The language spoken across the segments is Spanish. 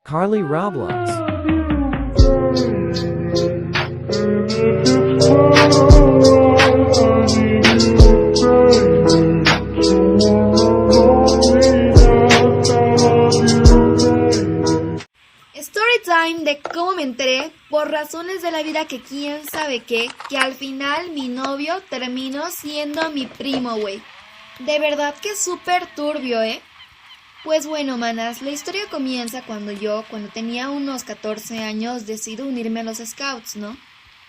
Carly Roblox. Story time de cómo me enteré, por razones de la vida que quién sabe qué, que al final mi novio terminó siendo mi primo, güey. De verdad que es súper turbio, ¿eh? Pues bueno, manas, la historia comienza cuando tenía unos 14 años, decido unirme a los Scouts, ¿no?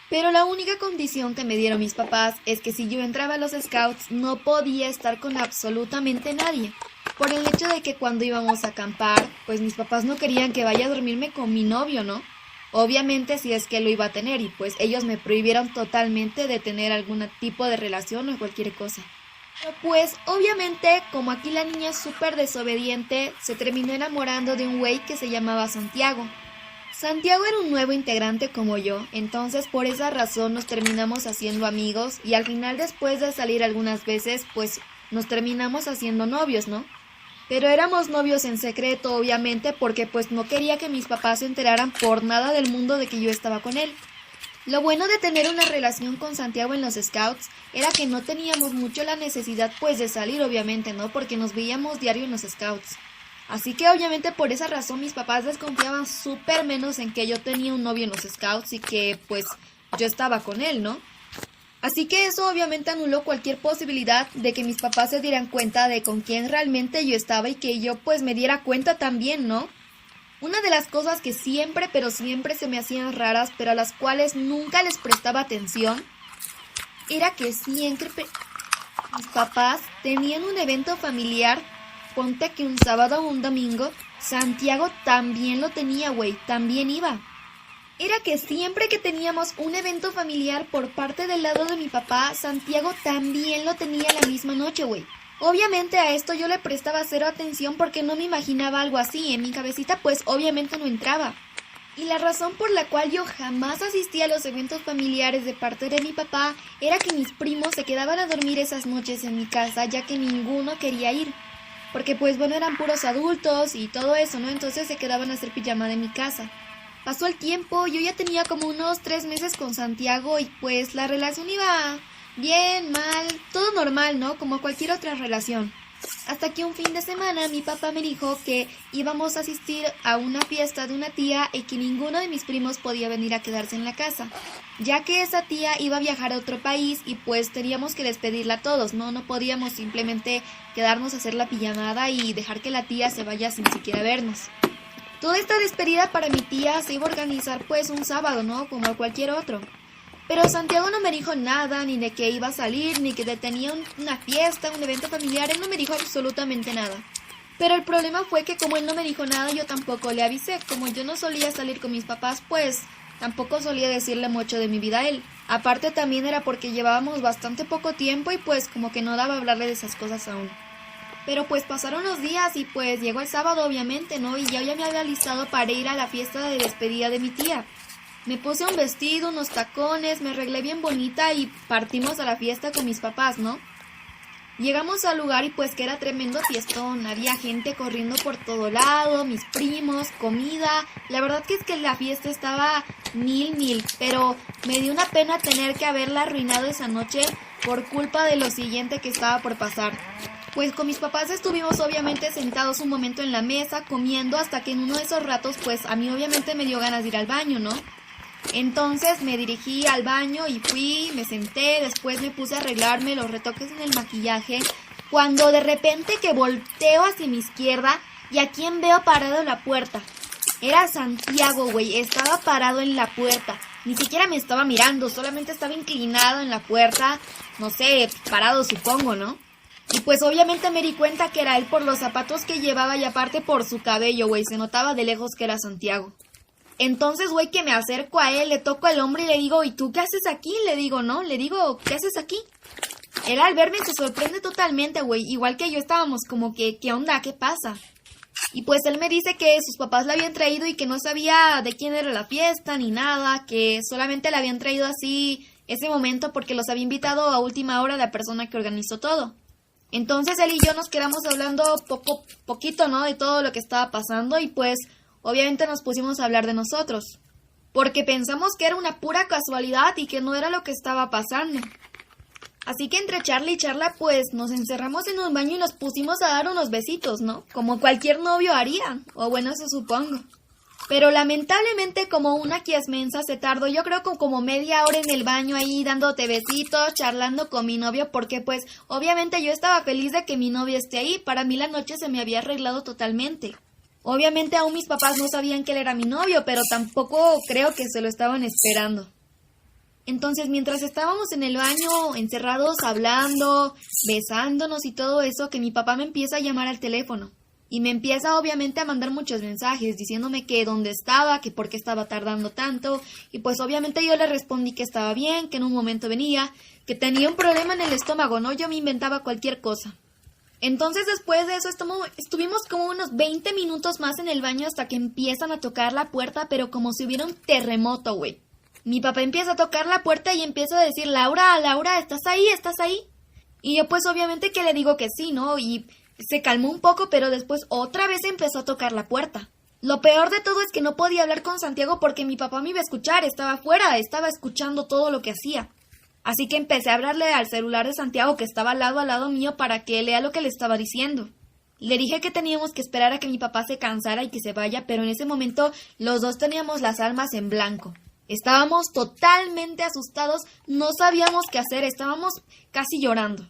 Pero la única condición que me dieron mis papás es que si yo entraba a los Scouts no podía estar con absolutamente nadie. Por el hecho de que cuando íbamos a acampar, pues mis papás no querían que vaya a dormirme con mi novio, ¿no? Obviamente si es que lo iba a tener y pues ellos me prohibieron totalmente de tener algún tipo de relación o cualquier cosa. Pero pues obviamente como aquí la niña es súper desobediente, se terminó enamorando de un güey que se llamaba Santiago. Santiago era un nuevo integrante como yo, entonces por esa razón nos terminamos haciendo amigos y al final después de salir algunas veces pues nos terminamos haciendo novios, ¿no? Pero éramos novios en secreto obviamente porque pues no quería que mis papás se enteraran por nada del mundo de que yo estaba con él. Lo bueno de tener una relación con Santiago en los Scouts era que no teníamos mucho la necesidad pues de salir obviamente, ¿no? Porque nos veíamos diario en los Scouts. Así que obviamente por esa razón mis papás desconfiaban súper menos en que yo tenía un novio en los Scouts y que pues yo estaba con él, ¿no? Así que eso obviamente anuló cualquier posibilidad de que mis papás se dieran cuenta de con quién realmente yo estaba y que yo pues me diera cuenta también, ¿no? Una de las cosas que siempre, pero siempre se me hacían raras, pero a las cuales nunca les prestaba atención, era que siempre mis papás tenían un evento familiar, ponte que un sábado o un domingo, Santiago también lo tenía, güey, también iba. Era que siempre que teníamos un evento familiar por parte del lado de mi papá, Santiago también lo tenía la misma noche, güey. Obviamente a esto yo le prestaba cero atención porque no me imaginaba algo así, en mi cabecita pues obviamente no entraba. Y la razón por la cual yo jamás asistía a los eventos familiares de parte de mi papá era que mis primos se quedaban a dormir esas noches en mi casa ya que ninguno quería ir. Porque pues bueno, eran puros adultos y todo eso, ¿no? Entonces se quedaban a hacer pijamada en mi casa. Pasó el tiempo, yo ya tenía como unos 3 meses con Santiago y pues la relación iba bien, mal, todo normal, ¿no? Como cualquier otra relación. Hasta que un fin de semana mi papá me dijo que íbamos a asistir a una fiesta de una tía y que ninguno de mis primos podía venir a quedarse en la casa, ya que esa tía iba a viajar a otro país y pues teníamos que despedirla a todos, ¿no? No podíamos simplemente quedarnos a hacer la pijamada y dejar que la tía se vaya sin siquiera vernos. Toda esta despedida para mi tía se iba a organizar pues un sábado, ¿no? Como cualquier otro. Pero Santiago no me dijo nada, ni de que iba a salir, ni que tenía una fiesta, un evento familiar, él no me dijo absolutamente nada. Pero el problema fue que como él no me dijo nada, yo tampoco le avisé. Como yo no solía salir con mis papás, pues tampoco solía decirle mucho de mi vida a él. Aparte también era porque llevábamos bastante poco tiempo y pues como que no daba hablarle de esas cosas aún. Pero pues pasaron los días y pues llegó el sábado obviamente, ¿no? Y yo ya me había listado para ir a la fiesta de despedida de mi tía. Me puse un vestido, unos tacones, me arreglé bien bonita y partimos a la fiesta con mis papás, ¿no? Llegamos al lugar y pues que era tremendo fiestón, había gente corriendo por todo lado, mis primos, comida. La verdad que es que la fiesta estaba mil, pero me dio una pena tener que haberla arruinado esa noche por culpa de lo siguiente que estaba por pasar. Pues con mis papás estuvimos obviamente sentados un momento en la mesa comiendo hasta que en uno de esos ratos pues a mí obviamente me dio ganas de ir al baño, ¿no? Entonces me dirigí al baño y fui, me senté, después me puse a arreglarme los retoques en el maquillaje, cuando de repente que volteo hacia mi izquierda y a quién veo parado en la puerta. Era Santiago, güey, estaba parado en la puerta, ni siquiera me estaba mirando, solamente estaba inclinado en la puerta, no sé, parado supongo, ¿no? Y pues obviamente me di cuenta que era él por los zapatos que llevaba y aparte por su cabello, güey, se notaba de lejos que era Santiago. Entonces, güey, que me acerco a él, le toco el hombro y le digo, ¿y tú qué haces aquí? Le digo, ¿no? Le digo, ¿qué haces aquí? Él al verme se sorprende totalmente, güey, igual que yo estábamos como que, ¿qué onda? ¿Qué pasa? Y pues él me dice que sus papás la habían traído y que no sabía de quién era la fiesta ni nada, que solamente la habían traído así ese momento porque los había invitado a última hora la persona que organizó todo. Entonces él y yo nos quedamos hablando poquito, ¿no? De todo lo que estaba pasando y pues obviamente nos pusimos a hablar de nosotros, porque pensamos que era una pura casualidad y que no era lo que estaba pasando. Así que entre charla y charla, pues nos encerramos en un baño y nos pusimos a dar unos besitos, ¿no? Como cualquier novio haría, o bueno, eso supongo. Pero lamentablemente como una quiesmensa se tardó yo creo como media hora en el baño ahí dándote besitos, charlando con mi novio, porque pues obviamente yo estaba feliz de que mi novio esté ahí. Para mí la noche se me había arreglado totalmente. Obviamente aún mis papás no sabían que él era mi novio, pero tampoco creo que se lo estaban esperando. Entonces mientras estábamos en el baño encerrados hablando, besándonos y todo eso, que mi papá me empieza a llamar al teléfono. Y me empieza obviamente a mandar muchos mensajes diciéndome que dónde estaba, que por qué estaba tardando tanto. Y pues obviamente yo le respondí que estaba bien, que en un momento venía, que tenía un problema en el estómago, ¿no? Yo me inventaba cualquier cosa. Entonces después de eso estuvimos como unos 20 minutos más en el baño hasta que empiezan a tocar la puerta, pero como si hubiera un terremoto, güey. Mi papá empieza a tocar la puerta y empieza a decir, Laura, ¿estás ahí? ¿Estás ahí? Y yo pues obviamente que le digo que sí, ¿no? Y se calmó un poco, pero después otra vez empezó a tocar la puerta. Lo peor de todo es que no podía hablar con Santiago porque mi papá me iba a escuchar, estaba afuera, estaba escuchando todo lo que hacía. Así que empecé a hablarle al celular de Santiago que estaba al lado mío para que lea lo que le estaba diciendo. Le dije que teníamos que esperar a que mi papá se cansara y que se vaya, pero en ese momento los dos teníamos las almas en blanco. Estábamos totalmente asustados, no sabíamos qué hacer, estábamos casi llorando.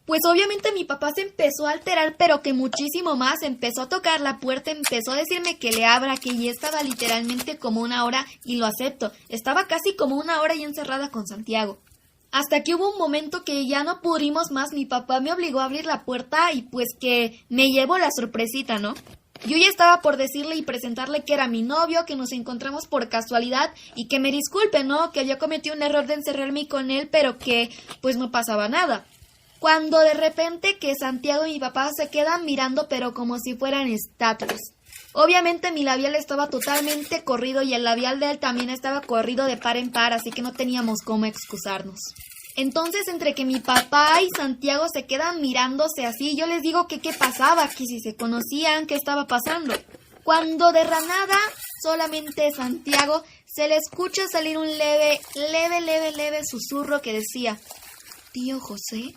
Pues obviamente mi papá se empezó a alterar, pero que muchísimo más, empezó a tocar la puerta, empezó a decirme que le abra, que ya estaba literalmente como una hora, y lo acepto, estaba casi como una hora ya encerrada con Santiago. Hasta que hubo un momento que ya no pudimos más, mi papá me obligó a abrir la puerta y pues que me llevo la sorpresita, ¿no? Yo ya estaba por decirle y presentarle que era mi novio, que nos encontramos por casualidad y que me disculpe, ¿no? Que yo cometí un error de encerrarme con él, pero que pues no pasaba nada. Cuando de repente que Santiago y mi papá se quedan mirando pero como si fueran estatuas. Obviamente mi labial estaba totalmente corrido y el labial de él también estaba corrido de par en par, así que no teníamos cómo excusarnos. Entonces entre que mi papá y Santiago se quedan mirándose así, yo les digo que qué pasaba, que si se conocían, qué estaba pasando. Cuando de la nada solamente Santiago se le escucha salir un leve susurro que decía, ¿Tío José?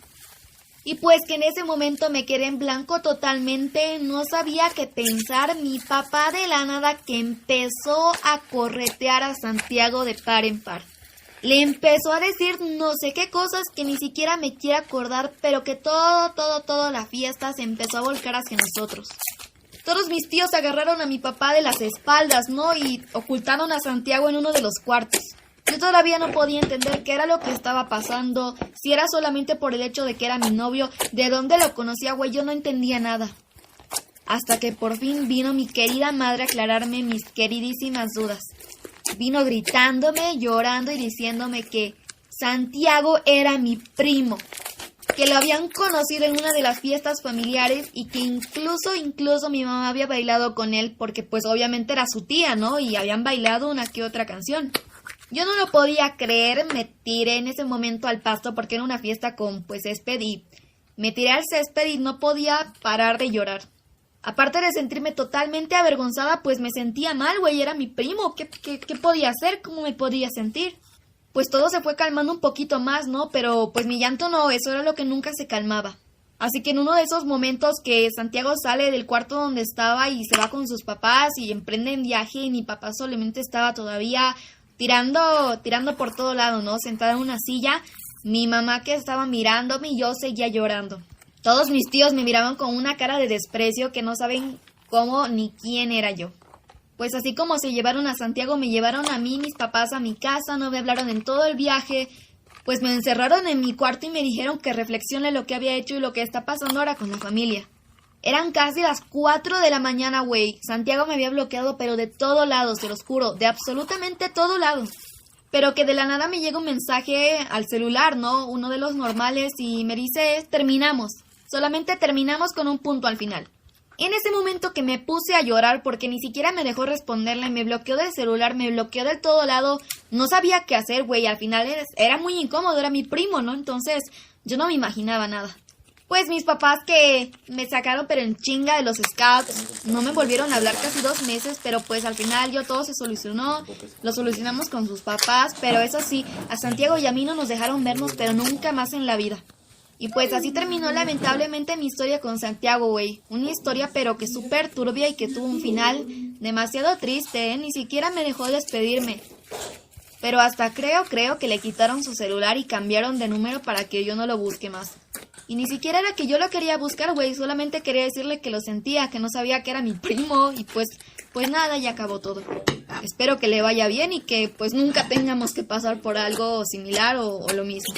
Y pues que en ese momento me quedé en blanco totalmente, no sabía qué pensar. Mi papá de la nada que empezó a corretear a Santiago de par en par. Le empezó a decir no sé qué cosas que ni siquiera me quiero acordar, pero que toda la fiesta se empezó a volcar hacia nosotros. Todos mis tíos agarraron a mi papá de las espaldas, ¿no? Y ocultaron a Santiago en uno de los cuartos. Yo todavía no podía entender qué era lo que estaba pasando, si era solamente por el hecho de que era mi novio, de dónde lo conocía, güey, yo no entendía nada. Hasta que por fin vino mi querida madre a aclararme mis queridísimas dudas. Vino gritándome, llorando y diciéndome que Santiago era mi primo, que lo habían conocido en una de las fiestas familiares y que incluso mi mamá había bailado con él porque pues obviamente era su tía, ¿no? Y habían bailado una que otra canción. Yo no lo podía creer, me tiré en ese momento al pasto porque era una fiesta con pues césped y me tiré al césped y no podía parar de llorar. Aparte de sentirme totalmente avergonzada, pues me sentía mal, güey, era mi primo, ¿qué podía hacer? ¿Cómo me podía sentir? Pues todo se fue calmando un poquito más, ¿no? Pero pues mi llanto no, eso era lo que nunca se calmaba. Así que en uno de esos momentos que Santiago sale del cuarto donde estaba y se va con sus papás y emprenden viaje y mi papá solamente estaba todavía tirando por todo lado, ¿no? Sentada en una silla, mi mamá que estaba mirándome y yo seguía llorando. Todos mis tíos me miraban con una cara de desprecio que no saben cómo ni quién era yo. Pues así como se llevaron a Santiago, me llevaron a mí, mis papás a mi casa, no me hablaron en todo el viaje, pues me encerraron en mi cuarto y me dijeron que reflexione lo que había hecho y lo que está pasando ahora con la familia. Eran casi las 4 de la mañana, güey. Santiago me había bloqueado, pero de todo lado, se los juro, de absolutamente todo lado. Pero que de la nada me llega un mensaje al celular, ¿no? Uno de los normales y me dice, terminamos. Solamente terminamos con un punto al final. En ese momento que me puse a llorar porque ni siquiera me dejó responderle, me bloqueó del celular, me bloqueó del todo lado, no sabía qué hacer, güey. Al final era muy incómodo, era mi primo, ¿no? Entonces yo no me imaginaba nada. Pues mis papás que me sacaron pero en chinga de los scouts, no me volvieron a hablar casi 2 meses, pero pues al final yo todo se solucionó, lo solucionamos con sus papás, pero eso sí, a Santiago y a mí no nos dejaron vernos pero nunca más en la vida. Y pues así terminó lamentablemente mi historia con Santiago, güey. Una historia pero que súper turbia y que tuvo un final demasiado triste, ¿eh? Ni siquiera me dejó despedirme. Pero hasta creo que le quitaron su celular y cambiaron de número para que yo no lo busque más. Y ni siquiera era que yo lo quería buscar, güey, solamente quería decirle que lo sentía, que no sabía que era mi primo y pues nada, ya acabó todo. Espero que le vaya bien y que pues nunca tengamos que pasar por algo similar o lo mismo.